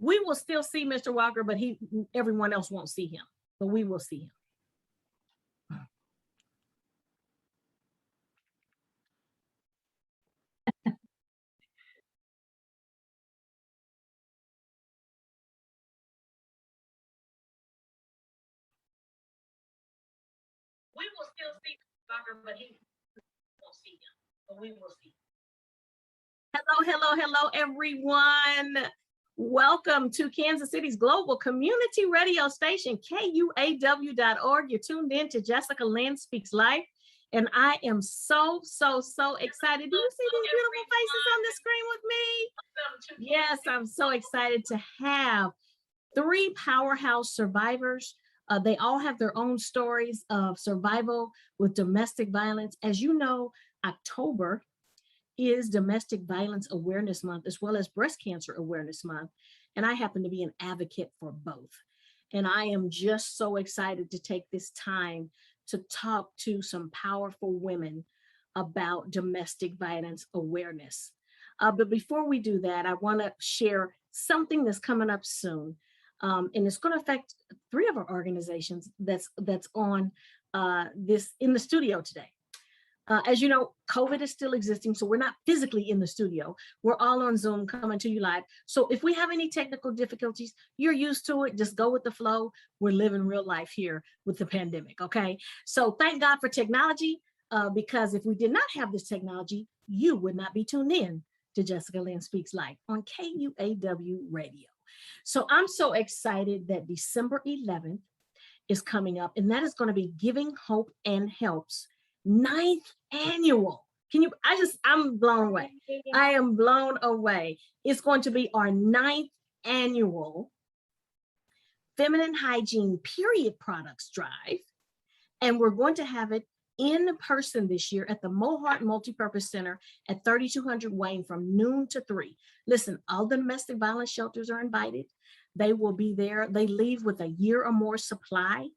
We will still see Mr. Walker, but everyone else won't see him, but we will see him. We will still see Walker, but he won't see him, but we will see. Hello, everyone. Welcome to Kansas City's global community radio station, KUAW.org. You're tuned in to Jessica Lynn Speaks Life, and I am so excited. Do you see these beautiful faces on the screen with me? Yes, I'm so excited to have 3 powerhouse survivors. They all have their own stories of survival with domestic violence. As you know, October is Domestic Violence Awareness Month, as well as Breast Cancer Awareness Month. And I happen to be an advocate for both. And I am just so excited to take this time to talk to some powerful women about domestic violence awareness. But before we do that, I want to share something that's coming up soon. And it's going to affect 3 of our organizations that's on this in the studio today. As you know, COVID is still existing, so we're not physically in the studio. We're all on Zoom coming to you live. So if we have any technical difficulties, you're used to it. Just go with the flow. We're living real life here with the pandemic, okay? So thank God for technology, because if we did not have this technology, you would not be tuned in to Jessica Lynn Speaks Life on KUAW Radio. So I'm so excited that December 11th is coming up, and that is going to be Giving Hope and Help's 9th annual. I'm blown away. I am blown away. It's going to be our 9th annual Feminine Hygiene Period Products Drive. And we're going to have it in person this year at the Mohart Multipurpose Center at 3200 Wayne from noon to 3. Listen, all the domestic violence shelters are invited. They will be there. They leave with a year or more supply.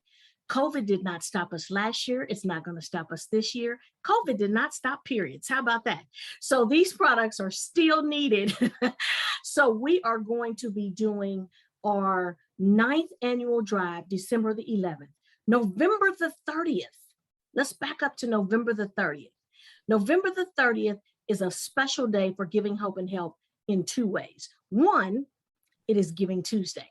COVID did not stop us last year. It's not going to stop us this year. COVID did not stop periods. How about that? So these products are still needed. So we are going to be doing our 9th annual drive, December the 11th. November the 30th. Let's back up to November the 30th. November the 30th is a special day for Giving Hope and Help in 2 ways. One, it is Giving Tuesday,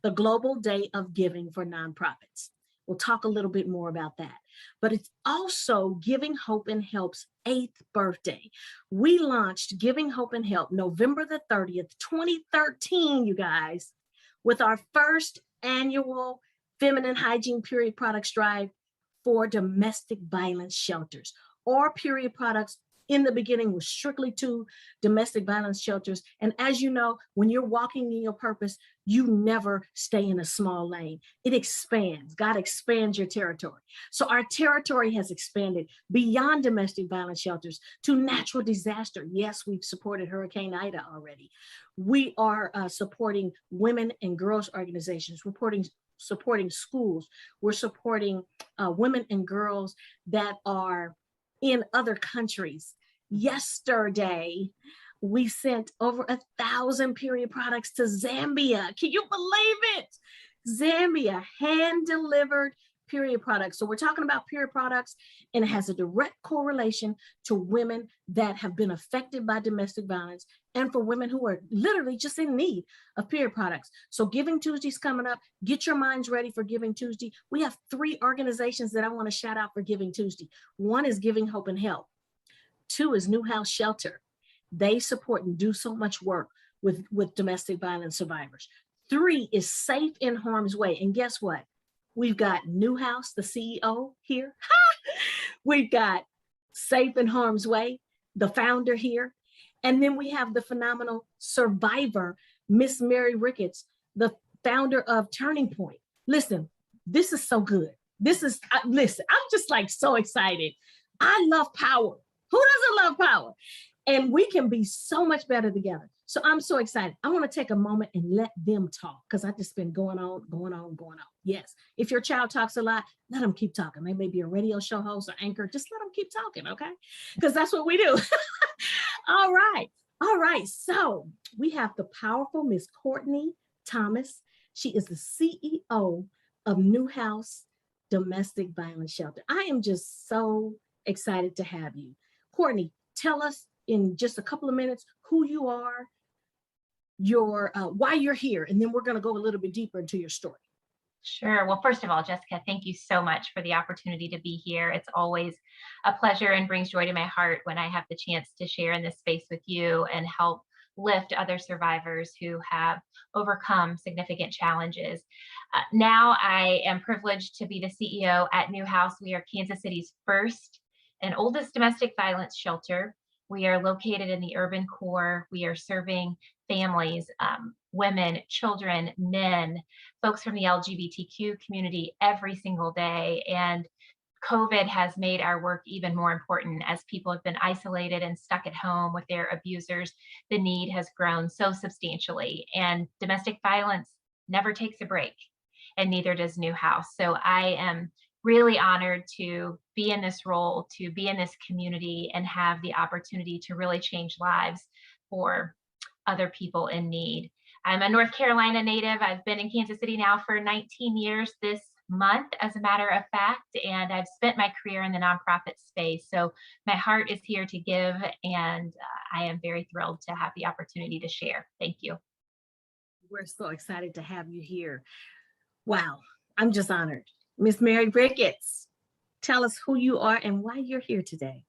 the global day of giving for nonprofits. We'll talk a little bit more about that. But it's also Giving Hope and Help's 8th birthday. We launched Giving Hope and Help November the 30th, 2013, you guys, with our first annual Feminine Hygiene Period Products Drive for domestic violence shelters. Our period products in the beginning was strictly to domestic violence shelters. And as you know, when you're walking in your purpose, you never stay in a small lane. It expands. God expands your territory. So our territory has expanded beyond domestic violence shelters to natural disaster. Yes, we've supported Hurricane Ida already. We are supporting women and girls organizations, supporting schools. We're supporting women and girls that are in other countries. Yesterday, we sent over 1,000 period products to Zambia. Can you believe it? Zambia, hand-delivered period products. So we're talking about period products, and it has a direct correlation to women that have been affected by domestic violence and for women who are literally just in need of period products. So Giving Tuesday's coming up. Get your minds ready for Giving Tuesday. We have 3 organizations that I want to shout out for Giving Tuesday. 1 is Giving Hope and Help. 2 is New House Shelter. They support and do so much work with domestic violence survivors. 3 is Safe in Harm's Way. And guess what? We've got New House, the CEO here. We've got Safe in Harm's Way, the founder here. And then we have the phenomenal survivor, Miss Mary Ricketts, the founder of Turning Point. Listen, this is so good. Listen, I'm just like so excited. I love power. Who doesn't love power? And we can be so much better together. So I'm so excited. I want to take a moment and let them talk because I've just been going on. Yes. If your child talks a lot, let them keep talking. They may be a radio show host or anchor. Just let them keep talking, okay? Because that's what we do. All right. All right, so we have the powerful Miss Courtney Thomas. She is the CEO of New House Domestic Violence Shelter. I am just so excited to have you. Courtney, tell us in just a couple of minutes who you are, your why you're here, and then we're going to go a little bit deeper into your story. Sure. Well, first of all, Jessica, thank you so much for the opportunity to be here. It's always a pleasure and brings joy to my heart when I have the chance to share in this space with you and help lift other survivors who have overcome significant challenges. Now I am privileged to be the CEO at New House. We are Kansas City's first and oldest domestic violence shelter. We are located in the urban core. We are serving families, women, children, men, folks from the LGBTQ community every single day. And COVID has made our work even more important as people have been isolated and stuck at home with their abusers. The need has grown so substantially, and domestic violence never takes a break, and neither does New House. So I am really honored to be in this role, to be in this community and have the opportunity to really change lives for other people in need. I'm a North Carolina native. I've been in Kansas City now for 19 years this month, as a matter of fact, and I've spent my career in the nonprofit space. So my heart is here to give, and I am very thrilled to have the opportunity to share. Thank you. We're so excited to have you here. Wow, I'm just honored. Miss Mary Ricketts, tell us who you are and why you're here today.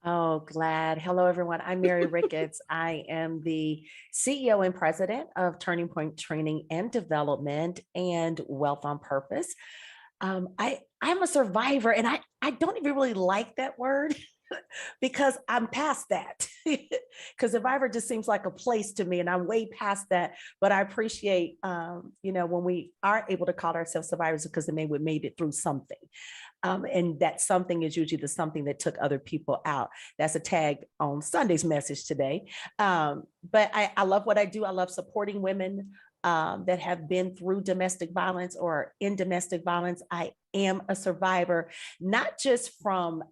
Oh, glad. Hello, everyone. I'm Mary Ricketts. I am the CEO and president of Turning Point Training and Development and Wealth on Purpose. I'm a survivor, and I don't even really like that word because I'm past that. Because survivor just seems like a place to me, and I'm way past that. But I appreciate, when we are able to call ourselves survivors, because then we made it through something. And that something is usually the something that took other people out. That's a tag on Sunday's message today. But I love what I do. I love supporting women that have been through domestic violence or in domestic violence. I am a survivor, not just from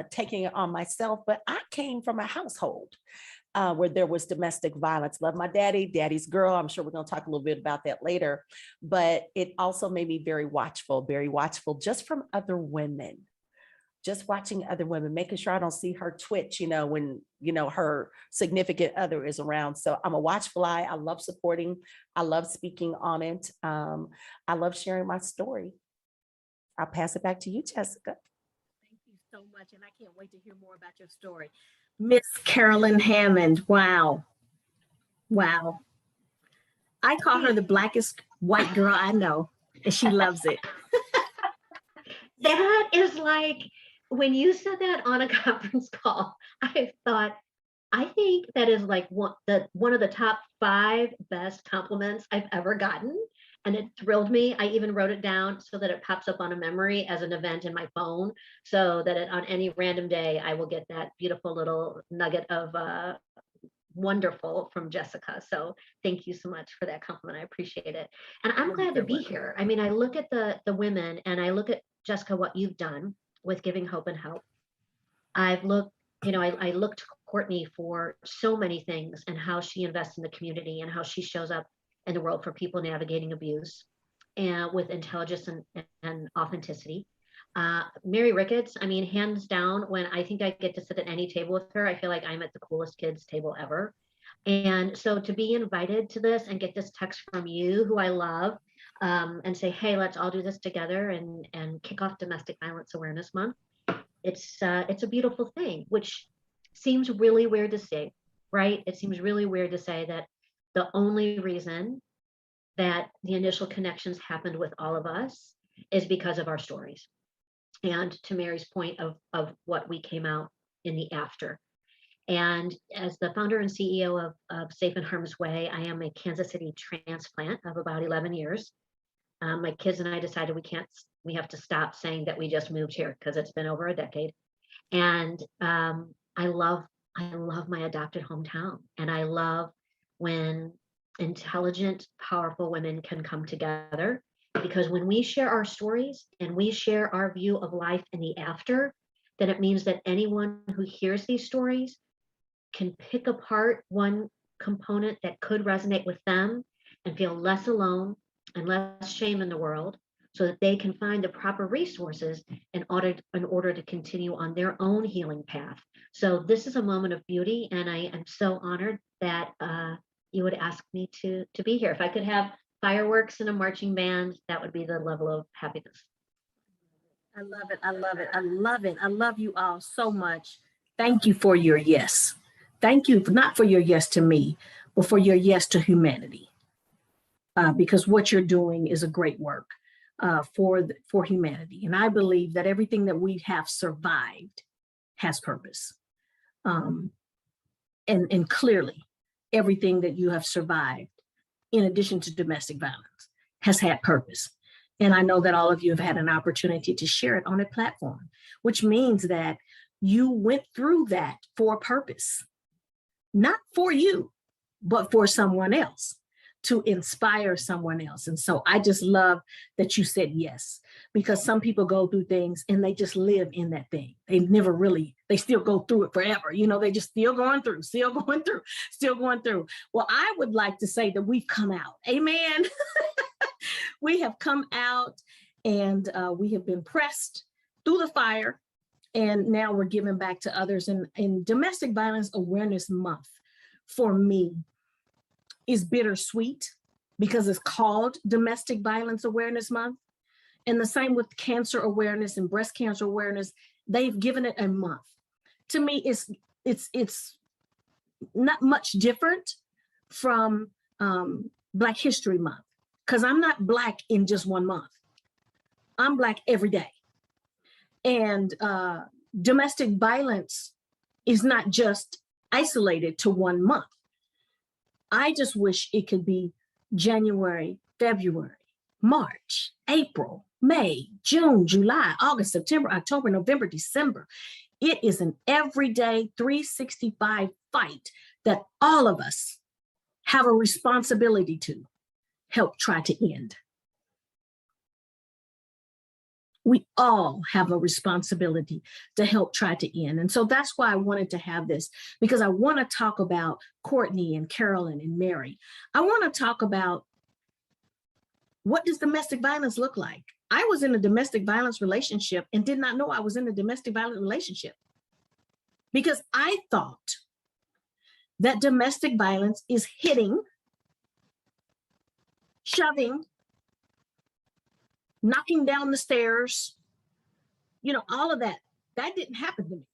taking it on myself, but I came from a household where there was domestic violence. Love my daddy's girl. I'm sure we're going to talk a little bit about that later, but it also made me very watchful just from other women, just watching other women, making sure I don't see her twitch, when, her significant other is around. So I'm a watchful eye. I love supporting. I love speaking on it. I love sharing my story. I'll pass it back to you, Jessica. Thank you so much. And I can't wait to hear more about your story. Miss Carolyn Hammond. Wow. I call her the blackest white girl I know, and she loves it. That is like, when you said that on a conference call, I thought, I think that is like one of the top 5 best compliments I've ever gotten. And it thrilled me. I even wrote it down so that it pops up on a memory as an event in my phone, so that on any random day, I will get that beautiful little nugget of wonderful from Jessica. So thank you so much for that compliment. I appreciate it. And I'm glad to be here. I mean, I look at the women, and I look at, Jessica, what you've done with giving hope and help. I look to Courtney for so many things, and how she invests in the community and how she shows up in the world for people navigating abuse, and with intelligence and authenticity. Mary Ricketts, I mean, hands down, when I think I get to sit at any table with her, I feel like I'm at the coolest kids table ever. And so to be invited to this and get this text from you, who I love, and say, hey, let's all do this together and kick off Domestic Violence Awareness Month. It's a beautiful thing, which seems really weird to say, right? It seems really weird to say that the only reason that the initial connections happened with all of us is because of our stories. And to Mary's point of what we came out in the after. And as the founder and CEO of Safe in Harm's Way, I am a Kansas City transplant of about 11 years. My kids and I decided we have to stop saying that we just moved here, because it's been over a decade. And I love my adopted hometown. And I love when intelligent, powerful women can come together, because when we share our stories and we share our view of life in the after, then it means that anyone who hears these stories can pick apart one component that could resonate with them and feel less alone and less shame in the world, so that they can find the proper resources in order to continue on their own healing path. So this is a moment of beauty, and I am so honored that you would ask me to be here. If I could have fireworks and a marching band, that would be the level of happiness. I love it. I love it. I love it. I love you all so much. Thank you for your yes. Thank you, not for your yes to me, but for your yes to humanity. Because what you're doing is a great work for humanity. And I believe that everything that we have survived has purpose. And clearly, everything that you have survived, in addition to domestic violence, has had purpose. And I know that all of you have had an opportunity to share it on a platform, which means that you went through that for a purpose, not for you, but for someone else, to inspire someone else. And so I just love that you said yes, because some people go through things and they just live in that thing. They never really, they still go through it forever. You know, they just still going through. Well, I would like to say that we've come out. Amen. We have come out, and we have been pressed through the fire, and now we're giving back to others. And in Domestic Violence Awareness Month, for me, is bittersweet because it's called Domestic Violence Awareness Month. And the same with cancer awareness and breast cancer awareness. They've given it a month. To me, it's not much different from Black History Month, because I'm not Black in just one month. I'm Black every day. And domestic violence is not just isolated to one month. I just wish it could be January, February, March, April, May, June, July, August, September, October, November, December. It is an everyday 365 fight that all of us have a responsibility to help try to end. We all have a responsibility to help try to end. And so that's why I wanted to have this, because I want to talk about Courtney and Carolyn and Mary. I want to talk about, what does domestic violence look like? I was in a domestic violence relationship and did not know I was in a domestic violence relationship, because I thought that domestic violence is hitting, shoving, knocking down the stairs, you know, all of that. That didn't happen to me.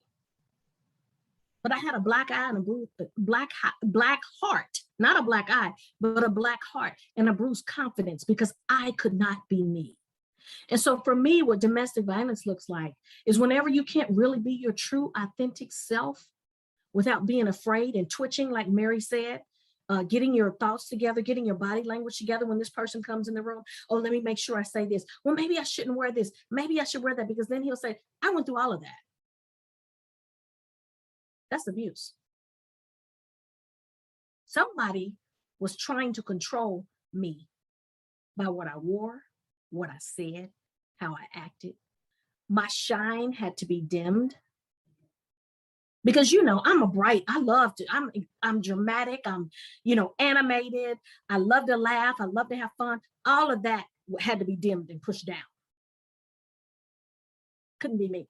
But I had a black eye and a black heart, not a black eye, but a black heart and a bruised confidence, because I could not be me. And so for me, what domestic violence looks like is whenever you can't really be your true, authentic self without being afraid and twitching, like Mary said, getting your thoughts together, getting your body language together when this person comes in the room. Oh, let me make sure I say this. Well, maybe I shouldn't wear this. Maybe I should wear that, because then he'll say, I went through all of that. That's abuse. Somebody was trying to control me by what I wore, what I said, how I acted. My shine had to be dimmed. Because, you know, I'm I'm dramatic, I'm, you know, animated. I love to laugh. I love to have fun. All of that had to be dimmed and pushed down. Couldn't be me.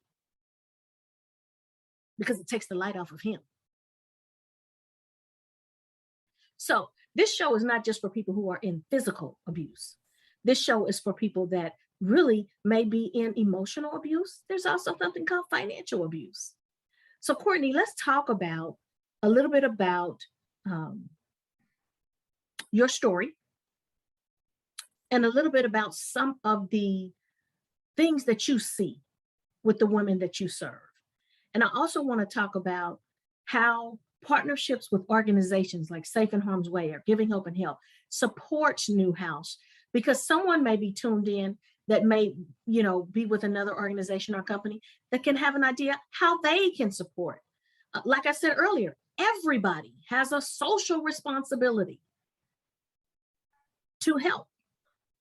Because it takes the light off of him. So this show is not just for people who are in physical abuse. This show is for people that really may be in emotional abuse. There's also something called financial abuse. So Courtney, let's talk about a little bit about your story and a little bit about some of the things that you see with the women that you serve. And I also want to talk about how partnerships with organizations like Safe in Harm's Way or Giving Hope and Help supports New House, because someone may be tuned in that may, you know, be with another organization or company that can have an idea how they can support. Like I said earlier, everybody has a social responsibility to help.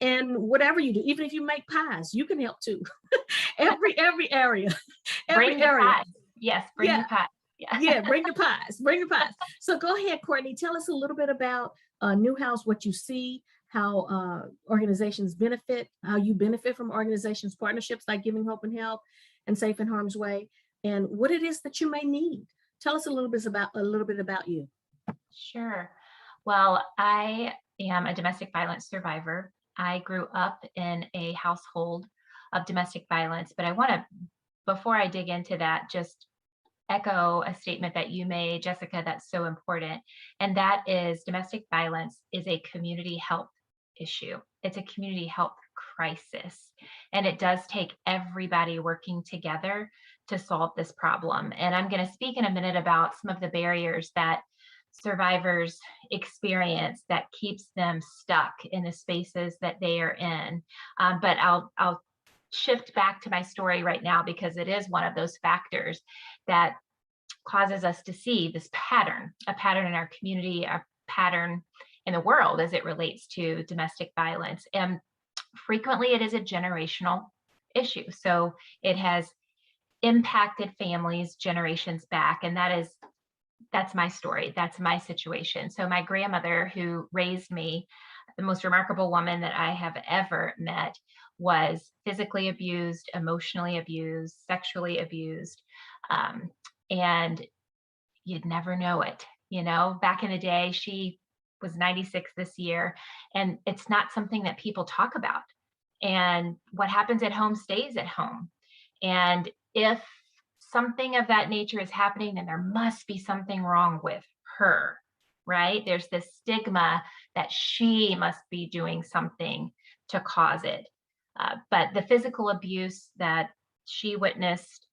And whatever you do, even if you make pies, you can help too. every area. Bring the pie. Yes, bring the pie. Yeah. Yeah, bring the pies, bring the pies. So go ahead, Courtney, tell us a little bit about Newhouse, what you see, how organizations benefit, how you benefit from organizations, partnerships like Giving Hope and Help and Safe in Harm's Way, and what it is that you may need. Tell us a little bit about you. Sure. Well, I am a domestic violence survivor. I grew up in a household of domestic violence, but I want to, before I dig into that, just echo a statement that you made, Jessica, that's so important. And that is domestic violence is a community health issue. It's a community health crisis. And it does take everybody working together to solve this problem. And I'm going to speak in a minute about some of the barriers that survivors experience that keeps them stuck in the spaces that they are in. But I'll shift back to my story right now because it is one of those factors that causes us to see this pattern, a pattern in our community, a pattern in the world as it relates to domestic violence. And frequently it is a generational issue. So it has impacted families generations back. And that's my story. That's my situation. So my grandmother, who raised me, the most remarkable woman that I have ever met, was physically abused, emotionally abused, sexually abused. And you'd never know it. You know, back in the day, she was 96 this year, and it's not something that people talk about. And what happens at home stays at home. And if something of that nature is happening, then there must be something wrong with her, right? There's this stigma that she must be doing something to cause it. But the physical abuse that she witnessed,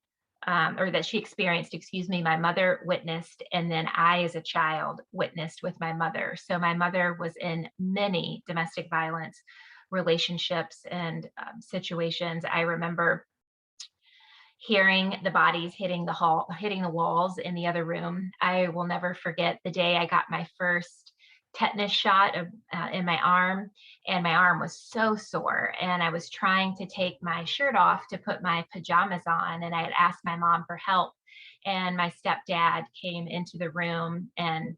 or that she experienced, my mother witnessed, and then I as a child witnessed with my mother. So my mother was in many domestic violence relationships and situations. I remember hearing the bodies hitting the walls in the other room. I will never forget the day I got my first tetanus shot in my arm, and my arm was so sore, and I was trying to take my shirt off to put my pajamas on, and I had asked my mom for help, and my stepdad came into the room and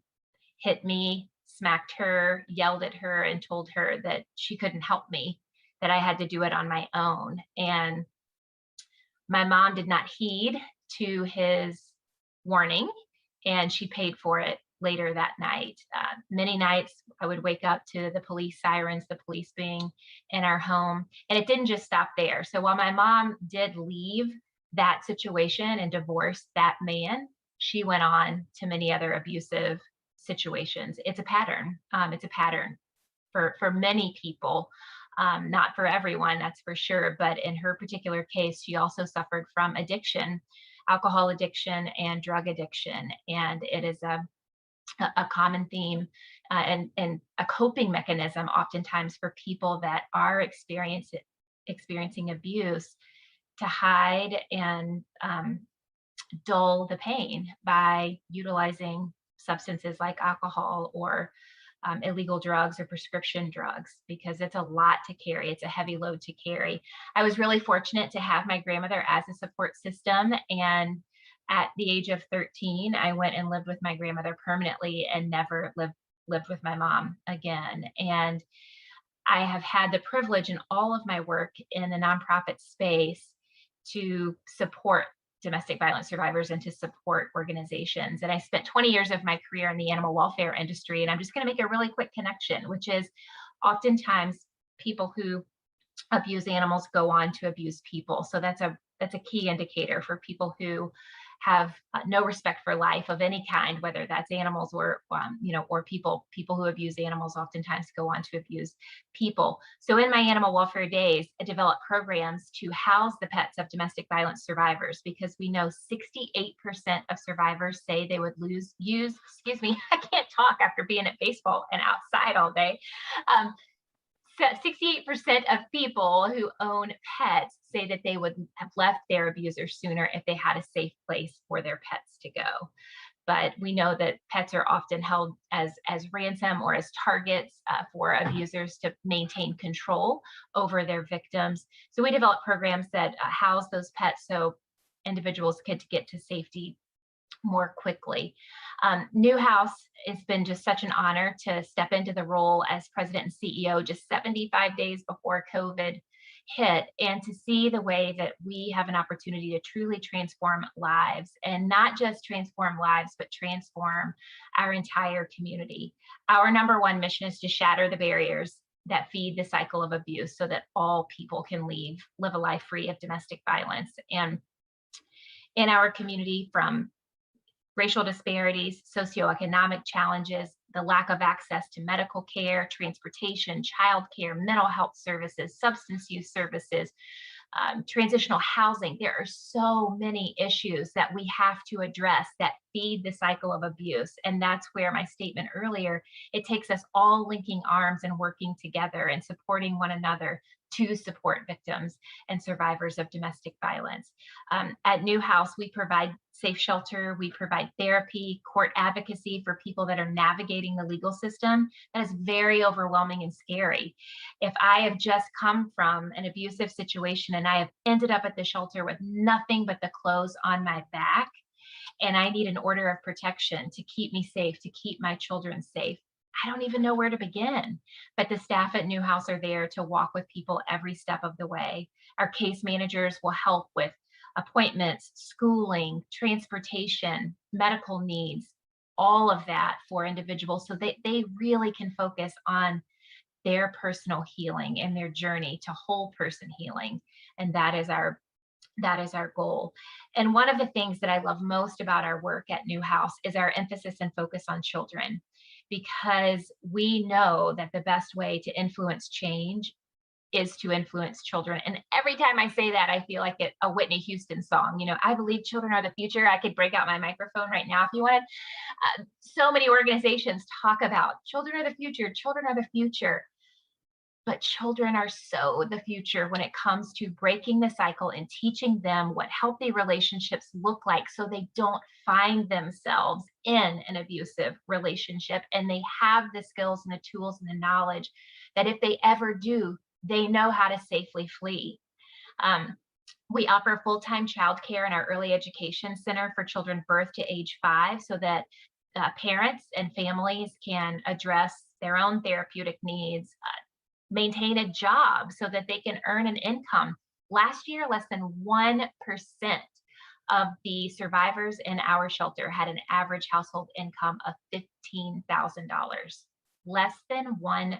hit me, smacked her, yelled at her, and told her that she couldn't help me, that I had to do it on my own. And my mom did not heed to his warning, and she paid for it later that night. Many nights I would wake up to the police sirens, the police being in our home, and it didn't just stop there. So while my mom did leave that situation and divorce that man, she went on to many other abusive situations. It's a pattern. It's a pattern for many people. Not for everyone, that's for sure. But in her particular case, she also suffered from addiction, alcohol addiction and drug addiction. And it is a common theme and a coping mechanism oftentimes for people that are experiencing abuse, to hide and dull the pain by utilizing substances like alcohol or illegal drugs or prescription drugs, because it's a lot to carry. It's a heavy load to carry. I was really fortunate to have my grandmother as a support system. And at the age of 13, I went and lived with my grandmother permanently and never lived with my mom again. And I have had the privilege in all of my work in the nonprofit space to support domestic violence survivors and to support organizations. And I spent 20 years of my career in the animal welfare industry. And I'm just going to make a really quick connection, which is oftentimes people who abuse animals go on to abuse people. So that's a key indicator for people who have no respect for life of any kind, whether that's animals or or people who abuse animals oftentimes go on to abuse people. So in my animal welfare days, I developed programs to house the pets of domestic violence survivors, because we know 68% of survivors say they would I can't talk after being at baseball and outside all day. 68% of people who own pets say that they would have left their abuser sooner if they had a safe place for their pets to go. But we know that pets are often held as ransom or as targets for abusers to maintain control over their victims. So we develop programs that house those pets so individuals could get to safety more quickly. Newhouse, it's been just such an honor to step into the role as president and CEO just 75 days before COVID hit, and to see the way that we have an opportunity to truly transform lives, and not just transform lives, but transform our entire community. Our number one mission is to shatter the barriers that feed the cycle of abuse so that all people can live a life free of domestic violence. And in our community, from racial disparities, socioeconomic challenges, the lack of access to medical care, transportation, childcare, mental health services, substance use services, transitional housing. There are so many issues that we have to address that feed the cycle of abuse. And that's where my statement earlier, it takes us all linking arms and working together and supporting one another to support victims and survivors of domestic violence. At Newhouse, we provide safe shelter, we provide therapy, court advocacy for people that are navigating the legal system. That is very overwhelming and scary. If I have just come from an abusive situation and I have ended up at the shelter with nothing but the clothes on my back, and I need an order of protection to keep me safe, to keep my children safe, I don't even know where to begin. But the staff at Newhouse are there to walk with people every step of the way. Our case managers will help with appointments, schooling, transportation, medical needs, all of that for individuals so they really can focus on their personal healing and their journey to whole person healing. And that is our goal. And one of the things that I love most about our work at Newhouse is our emphasis and focus on children, because we know that the best way to influence change is to influence children. And every time I say that, I feel like a Whitney Houston song. I believe children are the future. I could break out my microphone right now if you wanted. So many organizations talk about children are the future, children are the future. But children are so the future when it comes to breaking the cycle and teaching them what healthy relationships look like so they don't find themselves in an abusive relationship. And they have the skills and the tools and the knowledge that if they ever do, they know how to safely flee. We offer full-time childcare in our early education center for children birth to age 5 so that parents and families can address their own therapeutic needs, maintain a job so that they can earn an income. Last year, less than 1% of the survivors in our shelter had an average household income of $15,000. Less than 1%.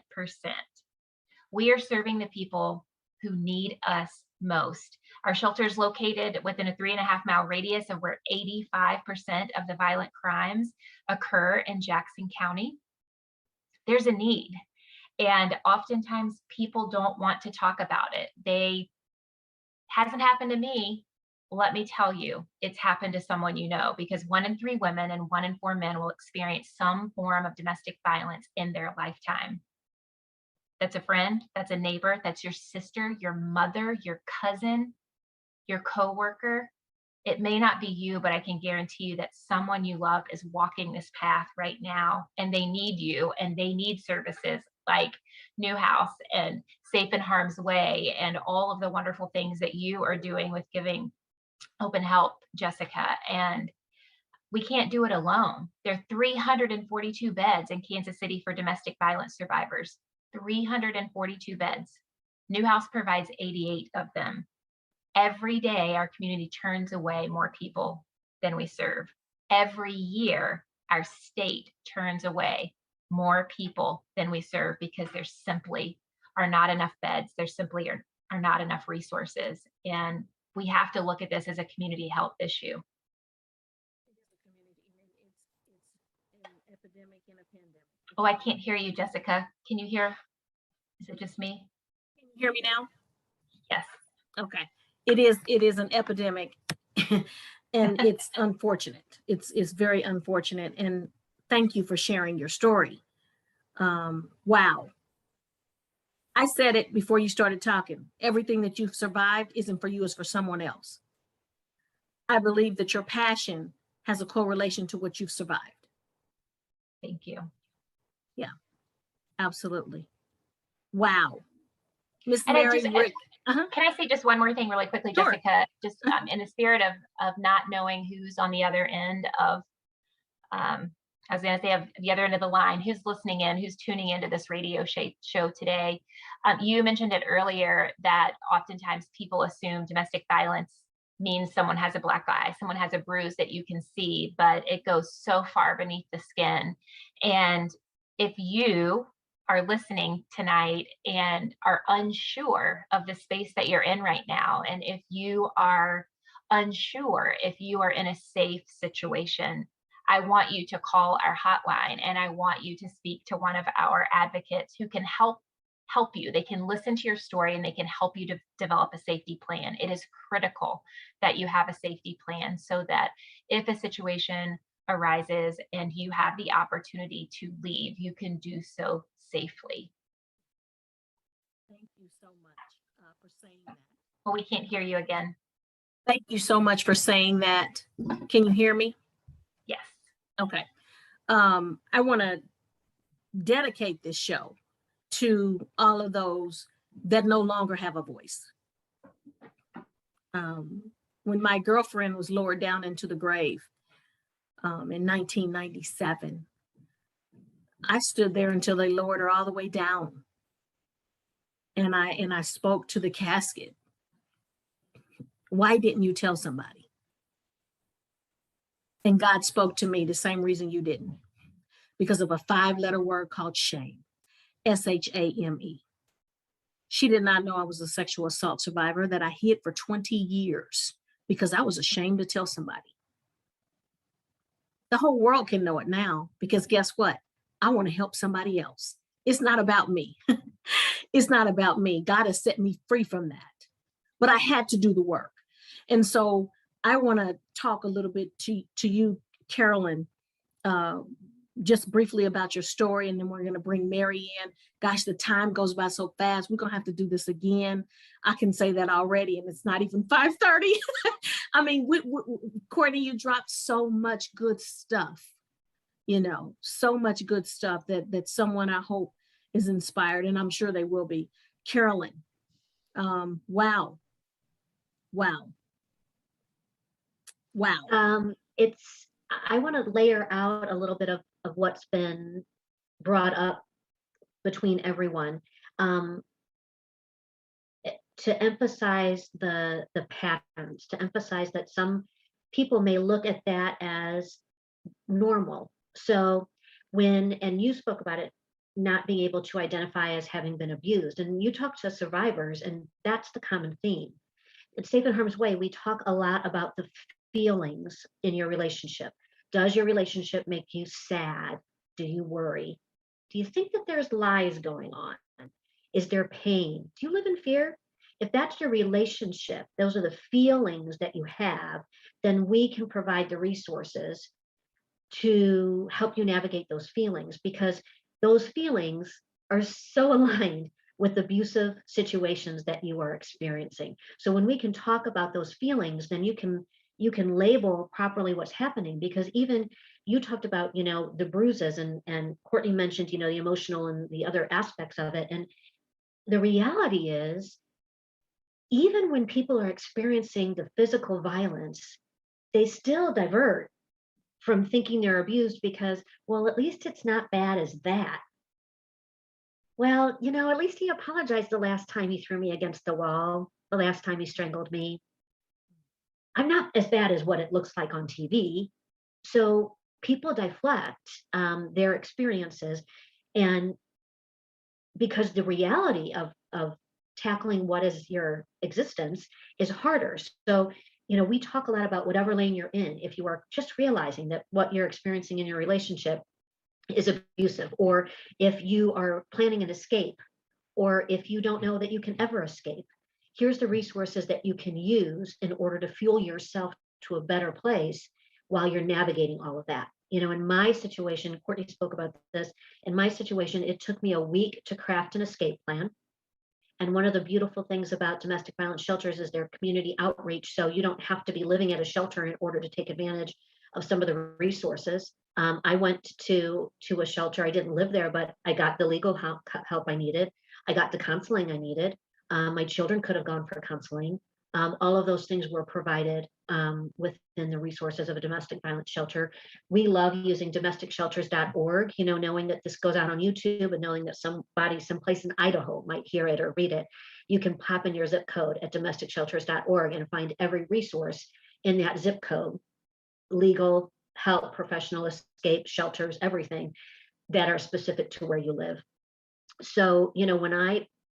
We are serving the people who need us most. Our shelter is located within a 3.5-mile radius of where 85% of the violent crimes occur in Jackson County. There's a need. And oftentimes people don't want to talk about it. Hasn't happened to me. Let me tell you, it's happened to someone you know, because 1 in 3 women and 1 in 4 men will experience some form of domestic violence in their lifetime. That's a friend, that's a neighbor, that's your sister, your mother, your cousin, your coworker. It may not be you, but I can guarantee you that someone you love is walking this path right now, and they need you, and they need services like Newhouse and Safe in Harm's Way and all of the wonderful things that you are doing with giving open help, Jessica. And we can't do it alone. There are 342 beds in Kansas City for domestic violence survivors. 342 beds. Newhouse provides 88 of them. Every day, our community turns away more people than we serve. Every year, our state turns away more people than we serve because there simply are not enough beds. There simply are not enough resources. And we have to look at this as a community health issue. It's an epidemic and a pandemic. Oh, I can't hear you, Jessica. Can you hear? Is it just me? Can you hear me now? Yes. Okay. It is an epidemic and it's unfortunate. It's very unfortunate. And thank you for sharing your story. Wow. I said it before you started talking. Everything that you've survived isn't for you, it's for someone else. I believe that your passion has a correlation to what you've survived. Thank you. Yeah, absolutely. Wow. Miss And Mary Rick. Can I say just one more thing really quickly, Sure. Jessica? Just in the spirit of not knowing who's on the other end of, I was going to say of the other end of the line, who's listening in, who's tuning into this radio show today. You mentioned it earlier that oftentimes people assume domestic violence means someone has a black eye, someone has a bruise that you can see, but it goes so far beneath the skin. And if you are listening tonight and are unsure of the space that you're in right now, and if you are unsure if you are in a safe situation, I want you to call our hotline, and I want you to speak to one of our advocates who can help you. They can listen to your story and they can help you to develop a safety plan. It is critical that you have a safety plan so that if a situation arises and you have the opportunity to leave, you can do so safely. Thank you so much for saying that. Well, we can't hear you again. Thank you so much for saying that. Can you hear me? Yes. Okay. I want to dedicate this show to all of those that no longer have a voice. When my girlfriend was lowered down into the grave in 1997, I stood there until they lowered her all the way down. And I spoke to the casket. Why didn't you tell somebody? And God spoke to me the same reason you didn't, because of a 5-letter word called shame, S-H-A-M-E. She did not know I was a sexual assault survivor that I hid for 20 years because I was ashamed to tell somebody. The whole world can know it now because guess what? I want to help somebody else. It's not about me. It's not about me. God has set me free from that, but I had to do the work. And so I want to talk a little bit to you, Carolyn, just briefly about your story, and then we're going to bring Mary in. Gosh, the time goes by so fast. We're going to have to do this again. I can say that already, and it's not even 5:30. I mean, Courtney, you dropped so much good stuff, so much good stuff that someone, I hope, is inspired, and I'm sure they will be. Carolyn, wow. I want to layer out a little bit of what's been brought up between everyone, to emphasize the patterns, to emphasize that some people may look at that as normal. So and you spoke about it, not being able to identify as having been abused, and you talk to survivors, and that's the common theme. At Safe and Harm's Way, we talk a lot about the feelings in your relationship. Does your relationship make you sad? Do you worry? Do you think that there's lies going on? Is there pain? Do you live in fear? If that's your relationship, those are the feelings that you have, then we can provide the resources to help you navigate those feelings, because those feelings are so aligned with abusive situations that you are experiencing. So when we can talk about those feelings, then you can label properly what's happening, because even you talked about, the bruises, and Courtney mentioned, the emotional and the other aspects of it. And the reality is, even when people are experiencing the physical violence, they still divert from thinking they're abused because, well, at least it's not bad as that. Well, at least he apologized the last time he threw me against the wall, the last time he strangled me. I'm not as bad as what it looks like on TV. So people deflect their experiences, and because the reality of tackling what is your existence is harder. So, we talk a lot about whatever lane you're in. If you are just realizing that what you're experiencing in your relationship is abusive, or if you are planning an escape, or if you don't know that you can ever escape, here's the resources that you can use in order to fuel yourself to a better place while you're navigating all of that. In my situation, Courtney spoke about this. In my situation, it took me a week to craft an escape plan. And one of the beautiful things about domestic violence shelters is their community outreach. So you don't have to be living at a shelter in order to take advantage of some of the resources. I went to a shelter. I didn't live there, but I got the legal help I needed. I got the counseling I needed. My children could have gone for counseling. All of those things were provided within the resources of a domestic violence shelter. We love using domesticshelters.org, knowing that this goes out on YouTube and knowing that somebody someplace in Idaho might hear it or read it. You can pop in your zip code at domesticshelters.org and find every resource in that zip code, legal, help, professional escape, shelters, everything that are specific to where you live. So,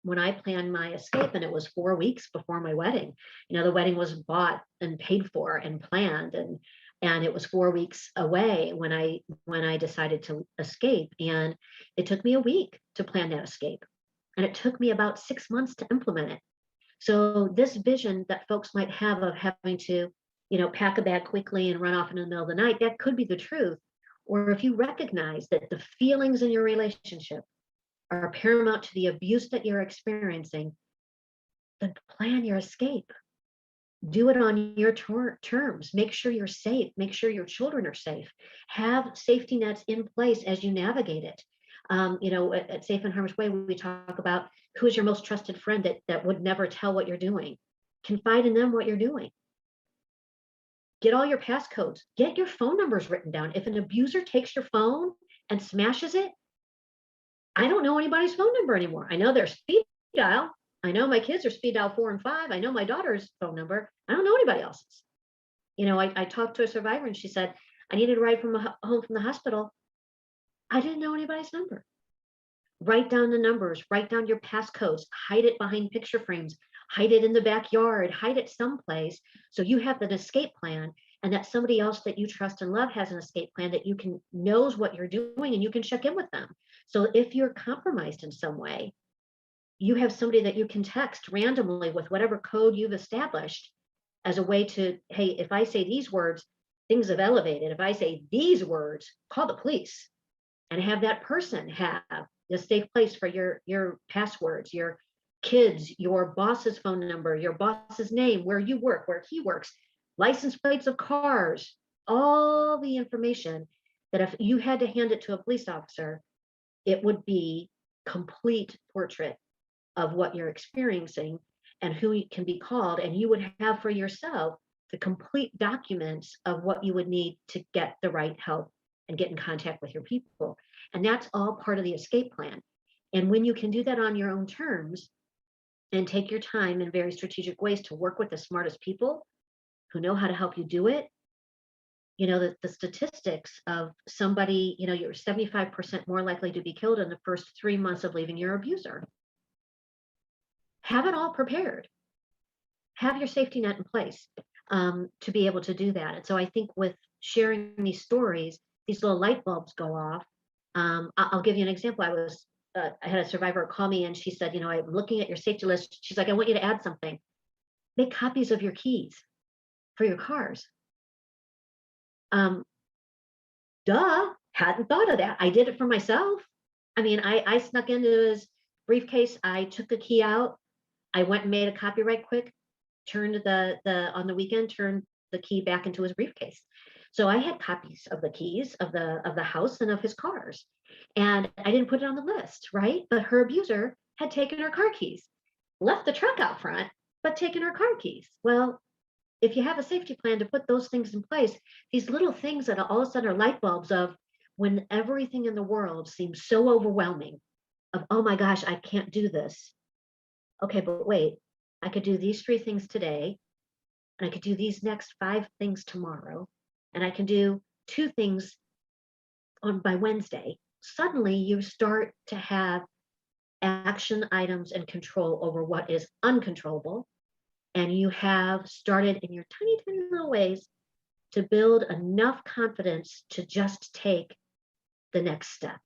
when I planned my escape, and it was 4 weeks before my wedding, the wedding was bought and paid for and planned, and it was 4 weeks away when I decided to escape. And it took me a week to plan that escape. And it took me about 6 months to implement it. So this vision that folks might have of having to, pack a bag quickly and run off in the middle of the night, that could be the truth. Or if you recognize that the feelings in your relationship are paramount to the abuse that you're experiencing, then plan your escape. Do it on your terms. Make sure you're safe. Make sure your children are safe. Have safety nets in place as you navigate it. At Safe and Harm's Way, we talk about who is your most trusted friend that would never tell what you're doing. Confide in them what you're doing. Get all your passcodes. Get your phone numbers written down. If an abuser takes your phone and smashes it, I don't know anybody's phone number anymore. I know their speed dial. I know my kids are speed dial 4 and 5. I know my daughter's phone number. I don't know anybody else's. I talked to a survivor and she said, I needed a ride home from the hospital. I didn't know anybody's number. Write down the numbers, write down your passcodes, hide it behind picture frames, hide it in the backyard, hide it someplace so you have an escape plan, and that somebody else that you trust and love has an escape plan that knows what you're doing, and you can check in with them. So if you're compromised in some way, you have somebody that you can text randomly with whatever code you've established as a way to, hey, if I say these words, things have elevated. If I say these words, call the police, and have that person have a safe place for your passwords, your kids, your boss's phone number, your boss's name, where you work, where he works, license plates of cars, all the information that if you had to hand it to a police officer, it would be complete portrait of what you're experiencing and who can be called. And you would have for yourself the complete documents of what you would need to get the right help and get in contact with your people. And that's all part of the escape plan. And when you can do that on your own terms and take your time in very strategic ways to work with the smartest people who know how to help you do it, the statistics of somebody, you're 75% more likely to be killed in the first 3 months of leaving your abuser. Have it all prepared. Have your safety net in place to be able to do that. And so I think with sharing these stories, these little light bulbs go off. I'll give you an example. I had a survivor call me and she said, I'm looking at your safety list. She's like, I want you to add something. Make copies of your keys for your cars. Hadn't thought of that. I did it for myself. I mean, I snuck into his briefcase. I took the key out. I went and made a copy right quick, turned on the weekend, turned the key back into his briefcase. So I had copies of the keys of the house and of his cars. And I didn't put it on the list, right? But her abuser had taken her car keys, left the truck out front, but taken her car keys. Well, if you have a safety plan to put those things in place, these little things that all of a sudden are light bulbs of when everything in the world seems so overwhelming of, oh my gosh, I can't do this. Okay, but wait, I could do these 3 things today, and I could do these next 5 things tomorrow, and I can do 2 things by Wednesday. Suddenly you start to have action items and control over what is uncontrollable. And you have started in your tiny, tiny little ways to build enough confidence to just take the next step.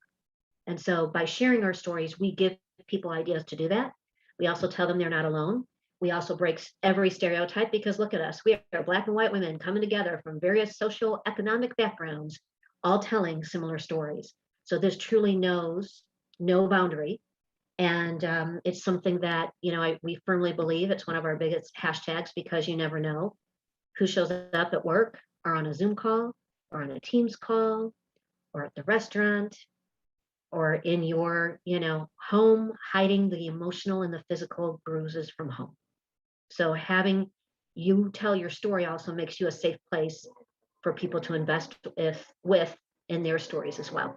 And so by sharing our stories, we give people ideas to do that. We also tell them they're not alone. We also break every stereotype because look at us. We are Black and white women coming together from various social economic backgrounds, all telling similar stories. So this truly knows no boundary. And it's something that, we firmly believe it's one of our biggest hashtags because you never know who shows up at work or on a Zoom call or on a Teams call or at the restaurant or in your, home, hiding the emotional and the physical bruises from home. So having you tell your story also makes you a safe place for people to invest with in their stories as well.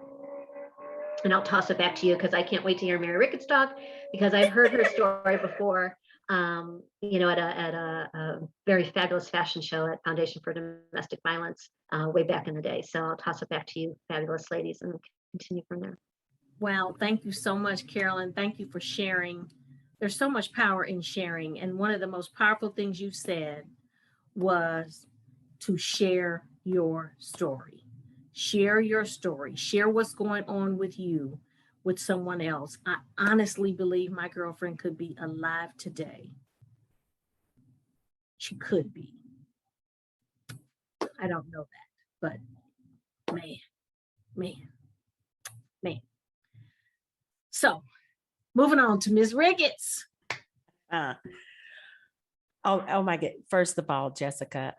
And I'll toss it back to you because I can't wait to hear Mary Ricketts talk, because I've heard her story before, at a very fabulous fashion show at Foundation for Domestic Violence way back in the day. So I'll toss it back to you, fabulous ladies, and continue from there. Wow, thank you so much, Carolyn. Thank you for sharing. There's so much power in sharing. And one of the most powerful things you said was to share your story. Share your story. Share what's going on with you with someone else. I honestly believe my girlfriend could be alive today. She could be. I don't know that, but man. So moving on to Ms. Ricketts. Oh my God. First of all, Jessica,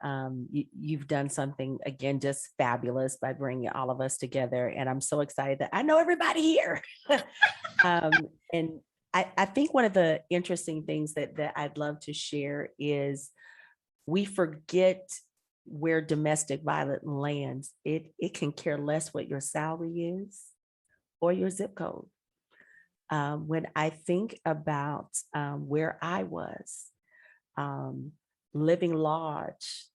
you've done something, again, just fabulous by bringing all of us together. And I'm so excited that I know everybody here. And I think one of the interesting things that I'd love to share is we forget where domestic violence lands. It can care less what your salary is or your zip code. When I think about where I was, living large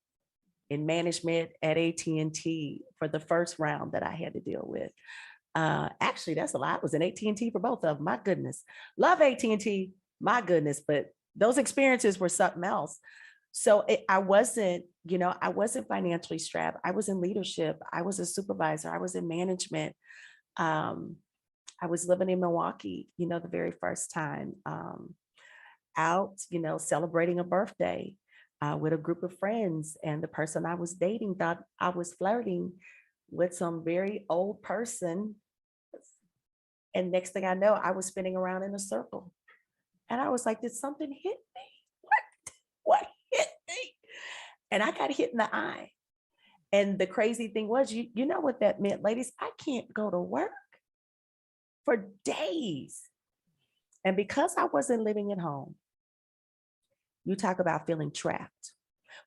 in management at AT&T for the first round that I had to deal with. Actually, that's a lot. I was in AT&T for both of them. My goodness. Love AT&T, my goodness, but those experiences were something else. So I wasn't financially strapped. I was in leadership. I was a supervisor. I was in management. I was living in Milwaukee, the very first time. Out, celebrating a birthday with a group of friends. And the person I was dating thought I was flirting with some very old person. And next thing I know, I was spinning around in a circle. And I was like, did something hit me? What hit me? And I got hit in the eye. And the crazy thing was, you know what that meant, ladies? I can't go to work for days. And because I wasn't living at home, you talk about feeling trapped.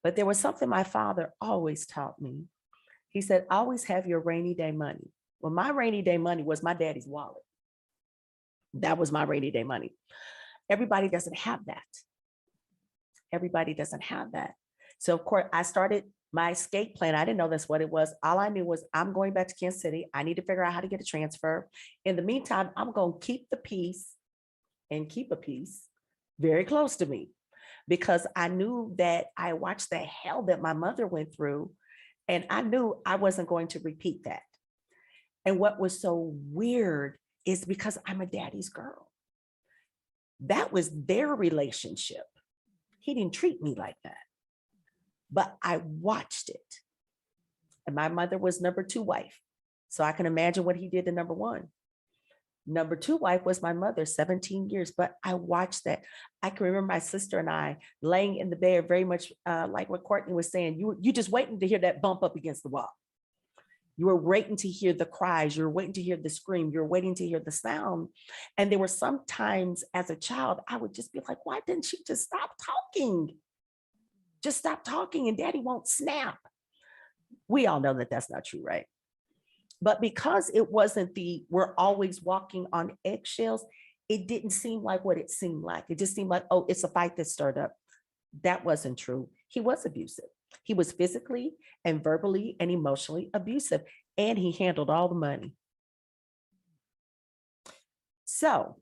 But there was something my father always taught me. He said, always have your rainy day money. Well, my rainy day money was my daddy's wallet. That was my rainy day money. Everybody doesn't have that. Everybody doesn't have that. So of course, I started my escape plan. I didn't know that's what it was. All I knew was I'm going back to Kansas City. I need to figure out how to get a transfer. In the meantime, I'm going to keep the peace and keep a peace very close to me, because I knew that I watched the hell that my mother went through, and I knew I wasn't going to repeat that. And what was so weird is because I'm a daddy's girl. That was their relationship. He didn't treat me like that, but I watched it. And my mother was number 2 wife. So I can imagine what he did to number 1. Number 2 wife was my mother, 17 years, but I watched that. I can remember my sister and I laying in the bed, very much like what Courtney was saying. You just waiting to hear that bump up against the wall. You were waiting to hear the cries. You were waiting to hear the scream. You were waiting to hear the sound. And there were some times as a child, I would just be like, why didn't she just stop talking? Just stop talking and daddy won't snap. We all know that that's not true, right? But because it wasn't we're always walking on eggshells, it didn't seem like what it seemed like. It just seemed like, oh, it's a fight that stirred up. That wasn't true. He was abusive. He was physically and verbally and emotionally abusive, and he handled all the money. So,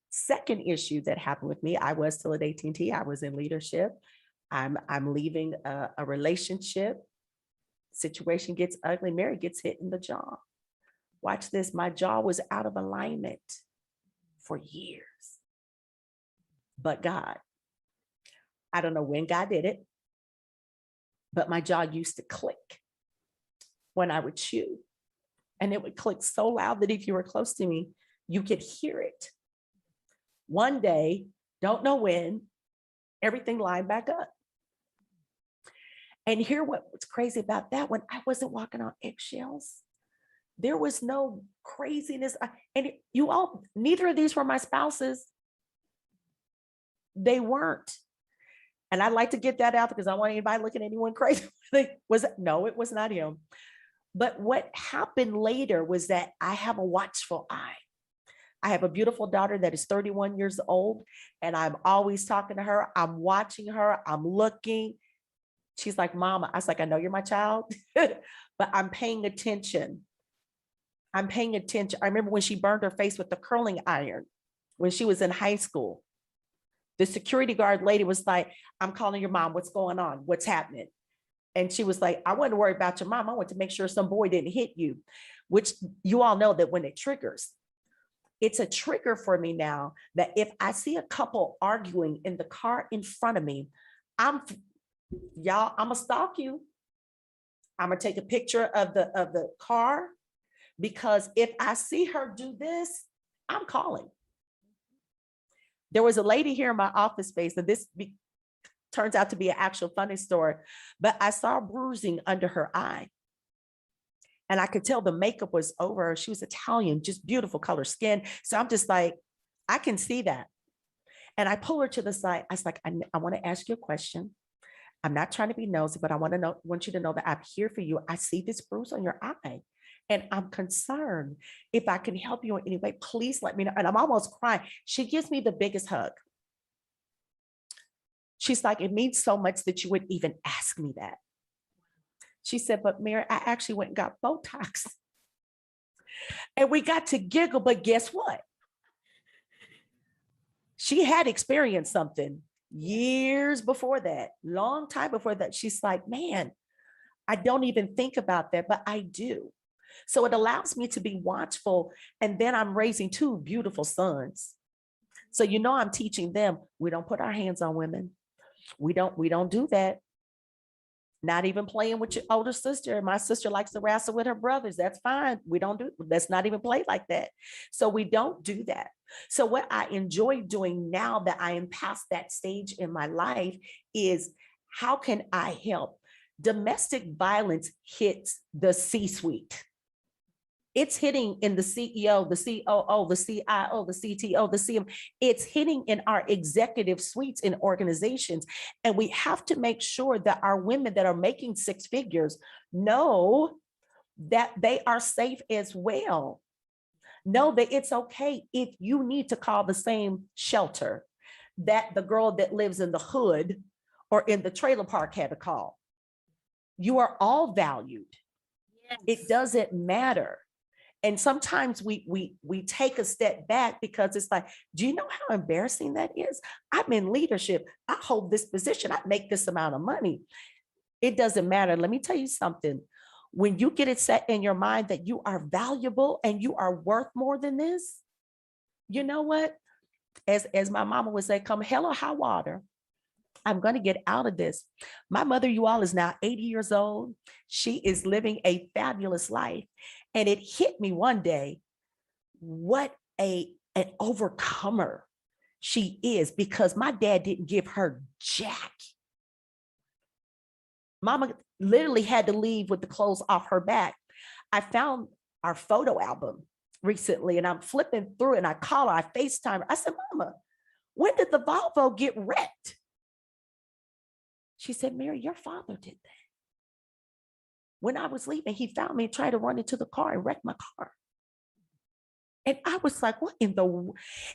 second issue that happened with me, I was still at AT&T. I was in leadership. I'm leaving a relationship. Situation gets ugly. Mary gets hit in the jaw. Watch this. My jaw was out of alignment for years. But God, I don't know when God did it, but my jaw used to click when I would chew. And it would click so loud that if you were close to me, you could hear it. One day, don't know when, everything lined back up. And here, what's crazy about that, when I wasn't walking on eggshells, There was no craziness. And you all, neither of these were my spouses. They weren't. And I'd like to get that out because I don't want anybody looking at anyone crazy. No, it was not him. But what happened later was that I have a watchful eye. I have a beautiful daughter that is 31 years old, and I'm always talking to her. I'm watching her. I'm looking. She's like, Mama. I was like, I know you're my child, but I'm paying attention. I'm paying attention. I remember when she burned her face with the curling iron when she was in high school. The security guard lady was like, I'm calling your mom. What's going on? What's happening? And she was like, I wasn't worried about your mom. I want to make sure some boy didn't hit you, which you all know that when it triggers, it's a trigger for me now that if I see a couple arguing in the car in front of me, I'm gonna stalk you. I'm gonna take a picture of the car, because if I see her do this, I'm calling. There was a lady here in my office space, and this turns out to be an actual funny story, but I saw bruising under her eye. And I could tell the makeup was over her. She was Italian, just beautiful color skin. So I'm just like, I can see that. And I pull her to the side. I was like, I want to ask you a question. I'm not trying to be nosy, but I want you to know that I'm here for you. I see this bruise on your eye, and I'm concerned. If I can help you in any way, please let me know. And I'm almost crying. She gives me the biggest hug. She's like, it means so much that you would even ask me that. She said, but Mary, I actually went and got Botox. And we got to giggle, but guess what? She had experienced something years before that, long time before that. She's like, man, I don't even think about that, but I do. So it allows me to be watchful. And then I'm raising two beautiful sons. So, I'm teaching them, we don't put our hands on women. We don't do that. Not even playing with your older sister. My sister likes to wrestle with her brothers. That's fine. Let's not even play like that. So we don't do that. So what I enjoy doing now that I am past that stage in my life is, how can I help? Domestic violence hits the C-suite. It's hitting in the CEO, the COO, the CIO, the CTO, the CM. It's hitting in our executive suites in organizations. And we have to make sure that our women that are making six figures know that they are safe as well. Know that it's okay if you need to call the same shelter that the girl that lives in the hood or in the trailer park had to call. You are all valued. Yes. It doesn't matter. And sometimes we take a step back because it's like, do you know how embarrassing that is? I'm in leadership. I hold this position. I make this amount of money. It doesn't matter. Let me tell you something. When you get it set in your mind that you are valuable and you are worth more than this, you know what? As my mama would say, come hell or high water, I'm going to get out of this. My mother, you all, is now 80 years old. She is living a fabulous life. And it hit me one day, what an overcomer she is, because my dad didn't give her jack. Mama literally had to leave with the clothes off her back. I found our photo album recently, and I'm flipping through it, and I call her, I FaceTime her. I said, Mama, when did the Volvo get wrecked? She said, Mary, your father did that. When I was leaving, he found me and tried to run into the car and wreck my car. And I was like, what in the,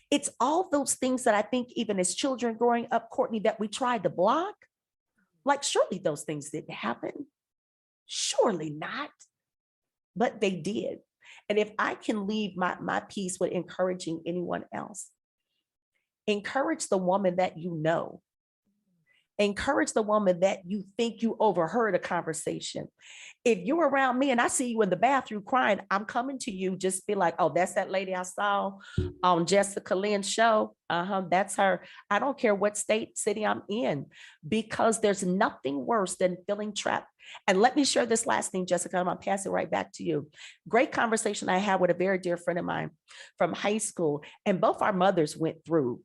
it's all those things that I think even as children growing up, Courtney, that we tried to block. Like, surely those things didn't happen. Surely not. But they did. And if I can leave my piece with encouraging anyone else, encourage the woman that you know. Encourage the woman that you think you overheard a conversation. If you're around me and I see you in the bathroom crying, I'm coming to you. Just be like, oh, that's that lady I saw on Jessica Lynn's show. That's her. I don't care what city I'm in, because there's nothing worse than feeling trapped. And let me share this last thing, Jessica. I'm going to pass it right back to you. Great conversation I had with a very dear friend of mine from high school. And both our mothers went through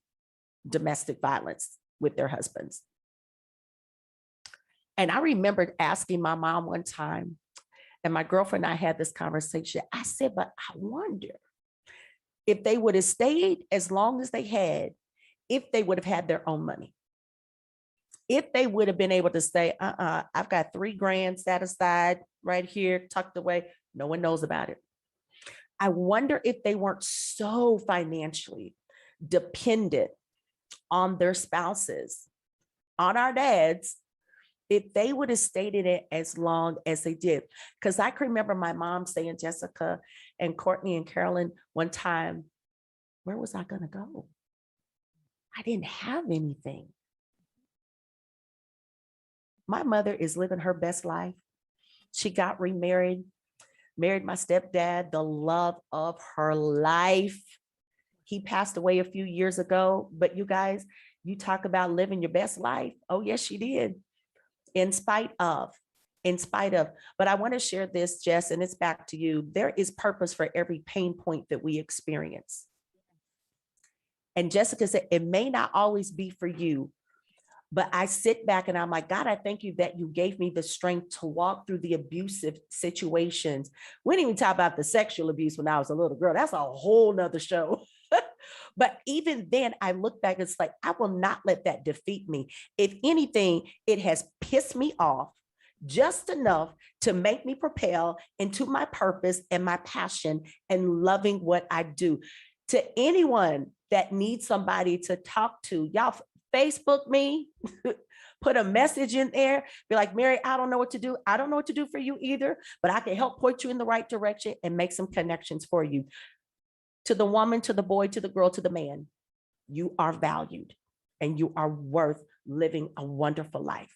domestic violence with their husbands. And I remembered asking my mom one time, And my girlfriend and I had this conversation. I said, but I wonder if they would have stayed as long as they had, if they would have had their own money. If they would have been able to say, I've got $3,000 set aside right here, tucked away. No one knows about it. I wonder if they weren't so financially dependent on their spouses, on our dads, if they would have stayed in it as long as they did. Because I can remember my mom saying, Jessica and Courtney and Carolyn, one time, where was I going to go? I didn't have anything. My mother is living her best life. She got remarried, married my stepdad, the love of her life. He passed away a few years ago, but you guys, you talk about living your best life. Oh, yes, she did. In spite of. But I want to share this, Jess, and it's back to you. There is purpose for every pain point that we experience. And Jessica said, it may not always be for you, but I sit back and I'm like, God, I thank you that you gave me the strength to walk through the abusive situations. We didn't even talk about the sexual abuse when I was a little girl. That's a whole nother show. But even then, I look back, it's like, I will not let that defeat me. If anything, it has pissed me off just enough to make me propel into my purpose and my passion and loving what I do. To anyone that needs somebody to talk to, y'all Facebook me, put a message in there, be like, Mary, I don't know what to do. I don't know what to do for you either, but I can help point you in the right direction and make some connections for you. To the woman, to the boy, to the girl, to the man, you are valued and you are worth living a wonderful life.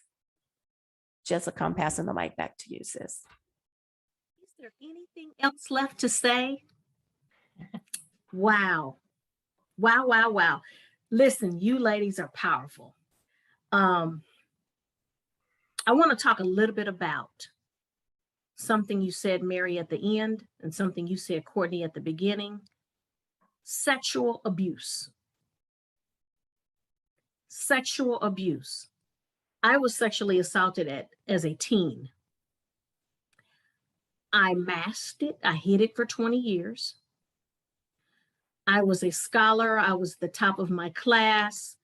Jessica, I'm passing the mic back to you, sis. Is there anything else left to say? Wow. Wow, wow, wow. Listen, you ladies are powerful. I want to talk a little bit about something you said, Mary, at the end, and something you said, Courtney, at the beginning. Sexual abuse. Sexual abuse. I was sexually assaulted as a teen. I masked it. I hid it for 20 years. I was a scholar. I was the top of my class.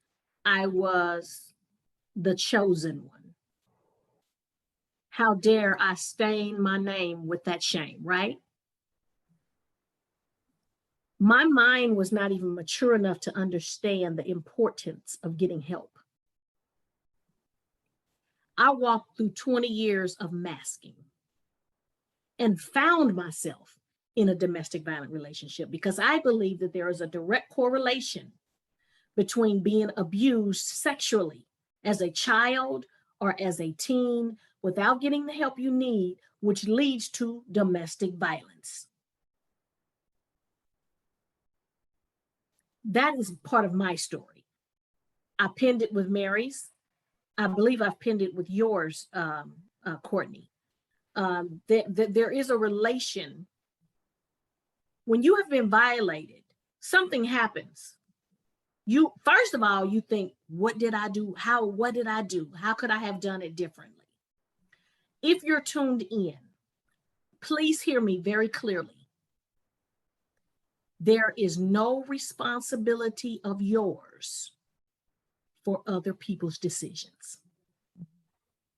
I was the chosen one. How dare I stain my name with that shame, right? My mind was not even mature enough to understand the importance of getting help. I walked through 20 years of masking and found myself in a domestic violent relationship because I believe that there is a direct correlation between being abused sexually as a child or as a teen without getting the help you need, which leads to domestic violence. That is part of my story. I pinned it with Mary's. I believe I've pinned it with yours, Courtney. There is a relation. When you have been violated, something happens. You, first of all, you think, what did I do? What did I do? How could I have done it differently? If you're tuned in, please hear me very clearly. There is no responsibility of yours for other people's decisions.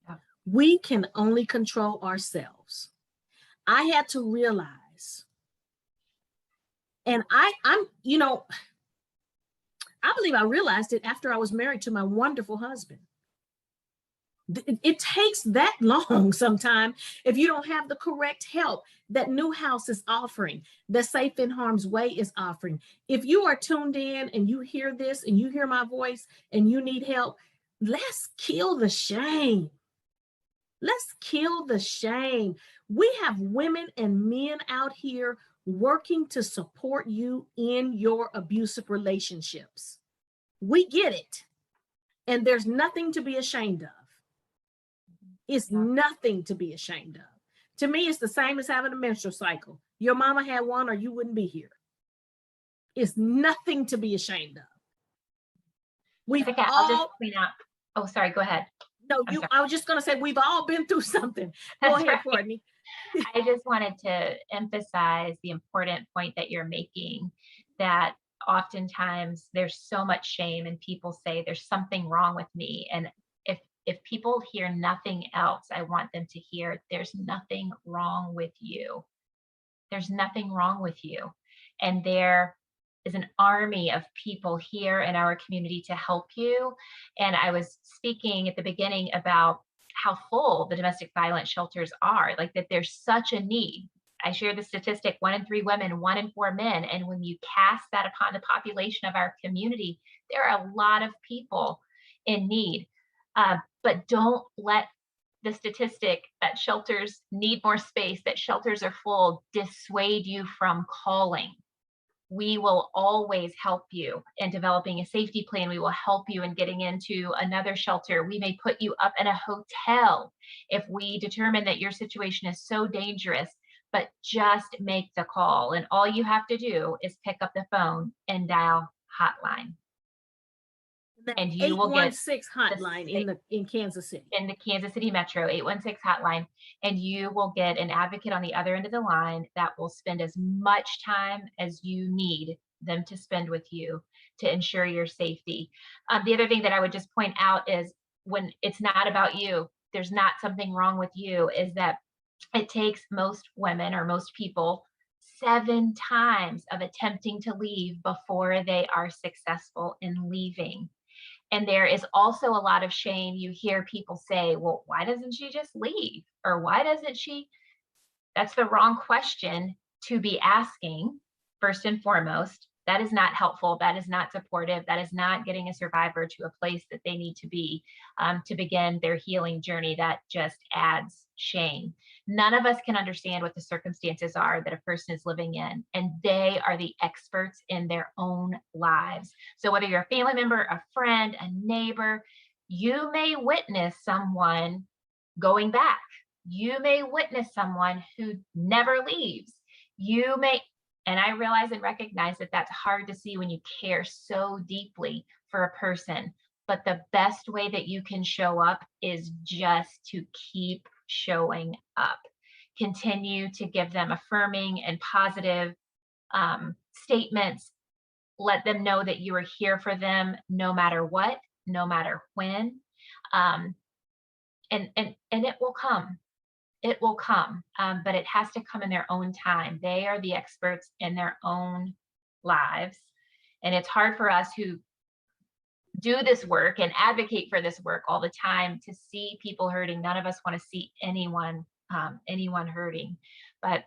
Yeah. We can only control ourselves. I had to realize, and I'm, you know, I believe I realized it after I was married to my wonderful husband. It takes that long sometimes if you don't have the correct help that New House is offering, that Safe in Harm's Way is offering. If you are tuned in and you hear this and you hear my voice and you need help, let's kill the shame. Let's kill the shame. We have women and men out here working to support you in your abusive relationships. We get it. And there's nothing to be ashamed of. It's nothing to be ashamed of. To me, it's the same as having a menstrual cycle. Your mama had one or you wouldn't be here. It's nothing to be ashamed of. I'll just point out. Oh, sorry, go ahead. No, I was just going to say, we've all been through something. Go ahead, Courtney. I just wanted to emphasize the important point that you're making, that oftentimes there's so much shame and people say there's something wrong with me. And if people hear nothing else, I want them to hear there's nothing wrong with you. There's nothing wrong with you. And there is an army of people here in our community to help you. And I was speaking at the beginning about how full the domestic violence shelters are, like that there's such a need. I share the statistic, 1 in 3 women, 1 in 4 men. And when you cast that upon the population of our community, there are a lot of people in need. But don't let the statistic that shelters need more space, that shelters are full, dissuade you from calling. We will always help you in developing a safety plan. We will help you in getting into another shelter. We may put you up in a hotel if we determine that your situation is so dangerous, but just make the call. And all you have to do is pick up the phone and dial hotline. And you will get 816 hotline in Kansas City. In the Kansas City Metro 816 hotline, and you will get an advocate on the other end of the line that will spend as much time as you need them to spend with you to ensure your safety. The other thing that I would just point out is when it's not about you, there's not something wrong with you, is that it takes most women or most people 7 times of attempting to leave before they are successful in leaving. And there is also a lot of shame. You hear people say, well, why doesn't she just leave? Or why doesn't she? That's the wrong question to be asking, first and foremost. That is not helpful. That is not supportive. That is not getting a survivor to a place that they need to be to begin their healing journey. That just adds shame. None of us can understand what the circumstances are that a person is living in, and they are the experts in their own lives. So whether you're a family member, a friend, a neighbor, you may witness someone going back. You may witness someone who never leaves. You may, and I realize and recognize that that's hard to see when you care so deeply for a person. But the best way that you can show up is just to keep showing up. Continue to give them affirming and positive statements. Let them know that you are here for them no matter what, no matter when. And it will come. It will come, but it has to come in their own time. They are the experts in their own lives. And it's hard for us who do this work and advocate for this work all the time to see people hurting. None of us want to see anyone hurting, but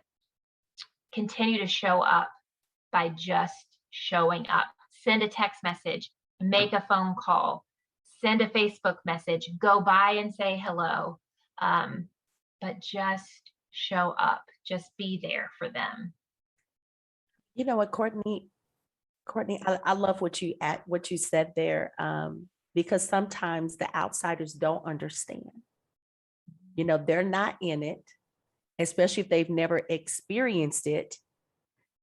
continue to show up by just showing up. Send a text message, make a phone call, send a Facebook message, go by and say hello. But just show up, just be there for them. You know what, Courtney, I love what you said there, because sometimes the outsiders don't understand. You know, they're not in it, especially if they've never experienced it.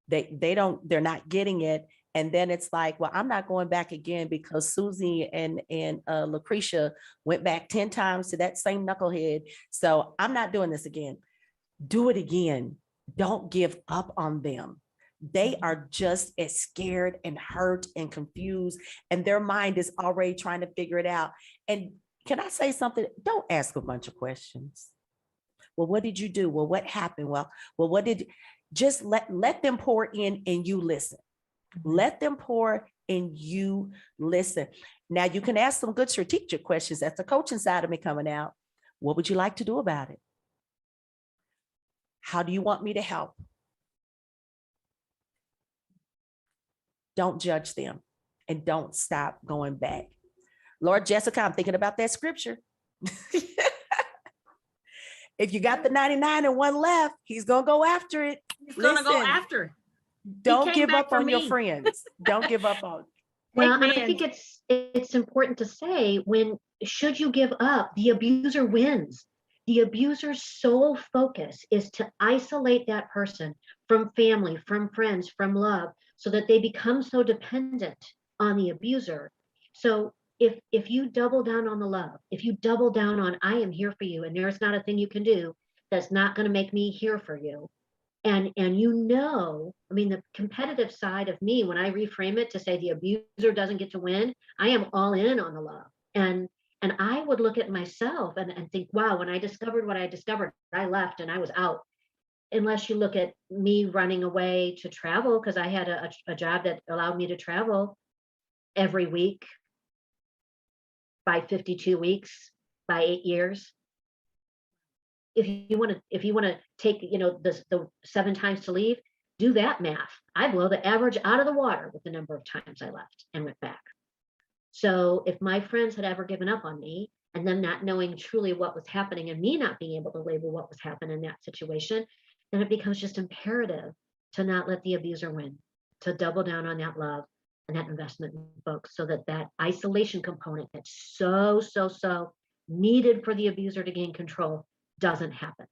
They're not getting it. And then it's like, well, I'm not going back again because Susie and Lucretia went back 10 times to that same knucklehead. So I'm not doing this again. Do it again. Don't give up on them. They are just as scared and hurt and confused, and their mind is already trying to figure it out. And can I say something? Don't ask a bunch of questions. Well, what did you do? Well, what happened? Well, what did, just let them pour in and you listen. Let them pour and you listen. Now you can ask some good strategic questions. That's the coaching side of me coming out. What would you like to do about it? How do you want me to help? Don't judge them and don't stop going back. Lord Jessica, I'm thinking about that scripture. If you got the 99 and 1 left, he's going to go after it. He's going to go after it. Don't give up on your friends. Don't give up on. Well, and I think it's important to say, when should you give up? The abuser wins. The abuser's sole focus is to isolate that person from family, from friends, from love, so that they become so dependent on the abuser. So if you double down on the love, if you double down on I am here for you and there's not a thing you can do, that's not going to make me here for you. And you know, I mean, the competitive side of me, when I reframe it to say the abuser doesn't get to win, I am all in on the love. And I would look at myself and think, wow, when I discovered what I discovered, I left and I was out. Unless you look at me running away to travel, because I had a job that allowed me to travel every week by 52 weeks, by 8 years. If you want to take, you know, the 7 times to leave, do that math. I blow the average out of the water with the number of times I left and went back. So if my friends had ever given up on me, and them not knowing truly what was happening and me not being able to label what was happening in that situation, then it becomes just imperative to not let the abuser win, to double down on that love and that investment in folks, so that that isolation component that's so needed for the abuser to gain control doesn't happen.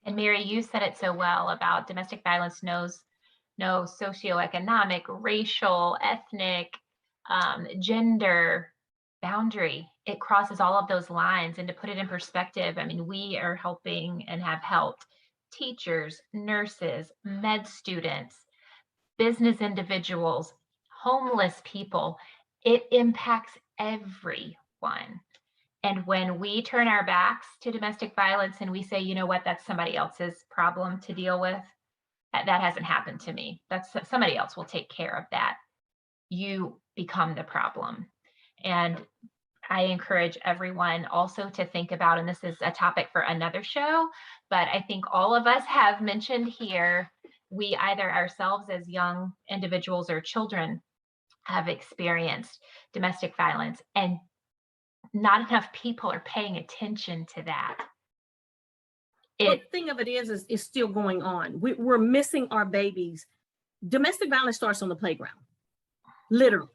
And Mary, you said it so well about domestic violence knows no socioeconomic, racial, ethnic, gender boundary. It crosses all of those lines. And to put it in perspective, I mean, we are helping and have helped teachers, nurses, med students, business individuals, homeless people. It impacts everyone. And when we turn our backs to domestic violence and we say, you know what, that's somebody else's problem to deal with, that hasn't happened to me. That's somebody else will take care of that. You become the problem. And I encourage everyone also to think about, and this is a topic for another show, but I think all of us have mentioned here, we either ourselves as young individuals or children have experienced domestic violence, and not enough people are paying attention to that. The thing of it is it's still going on. We're missing our babies. Domestic violence starts on the playground, literally.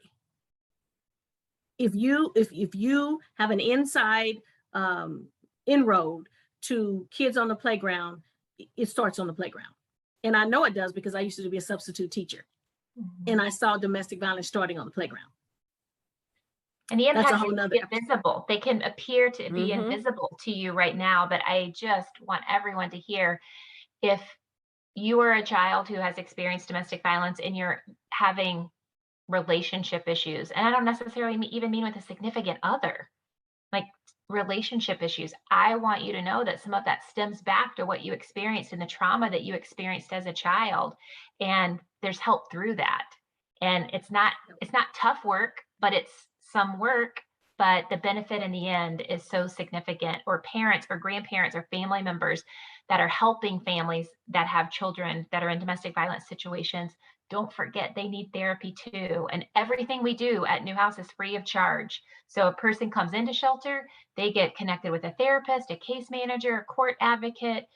If you have an inside inroad to kids on the playground, it starts on the playground. And I know it does because I used to be a substitute teacher, and I saw domestic violence starting on the playground. And the impact is invisible. They can appear to be invisible to you right now, but I just want everyone to hear, if you are a child who has experienced domestic violence and you're having relationship issues, and I don't necessarily even mean with a significant other, like relationship issues, I want you to know that some of that stems back to what you experienced and the trauma that you experienced as a child, and there's help through that. And it's not tough work, but it's some work, but the benefit in the end is so significant. Or parents or grandparents or family members that are helping families that have children that are in domestic violence situations, don't forget they need therapy too. And everything we do at Newhouse is free of charge. So a person comes into shelter, they get connected with a therapist, a case manager, a court advocate,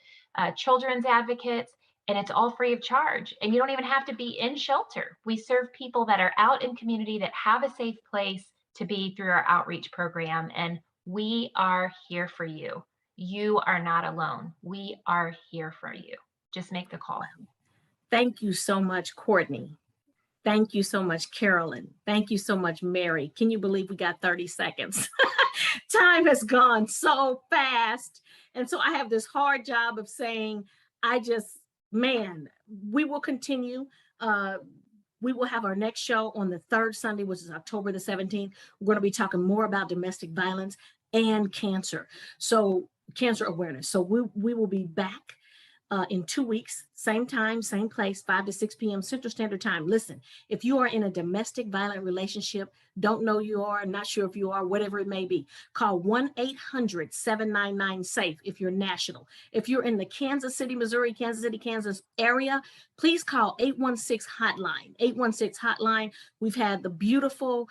children's advocates, and it's all free of charge. And you don't even have to be in shelter. We serve people that are out in community that have a safe place to be through our outreach program. And we are here for you. You are not alone. We are here for you. Just make the call. Thank you so much, Courtney. Thank you so much, Carolyn. Thank you so much, Mary. Can you believe we got 30 seconds? Time has gone so fast. And so I have this hard job of saying, we will continue. We will have our next show on the third Sunday, which is October the 17th. We're going to be talking more about domestic violence and cancer. So cancer awareness. So we will be back in 2 weeks, same time, same place, 5 to 6 p.m. Central Standard Time. Listen, if you are in a domestic violent relationship, don't know you are, not sure if you are, whatever it may be, call 1-800-799-SAFE if you're national. If you're in the Kansas City, Missouri, Kansas area, please call 816 hotline. We've had the beautiful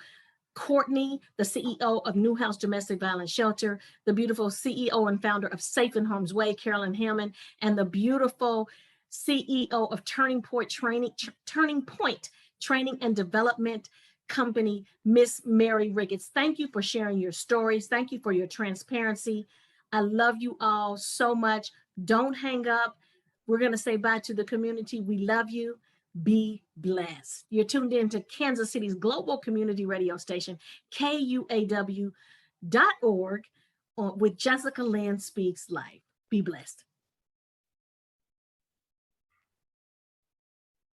Courtney, the CEO of Newhouse Domestic Violence Shelter, the beautiful CEO and founder of Safe in Harm's Way, Carolyn Hammond, and the beautiful CEO of Turning Point Training and Development Company, Miss Mary Ricketts. Thank you for sharing your stories. Thank you for your transparency. I love you all so much. Don't hang up. We're going to say bye to the community. We love you. Be blessed. You're tuned in to Kansas City's global community radio station, KUAW.org, with Jessica Lynn Speaks Life. Be blessed.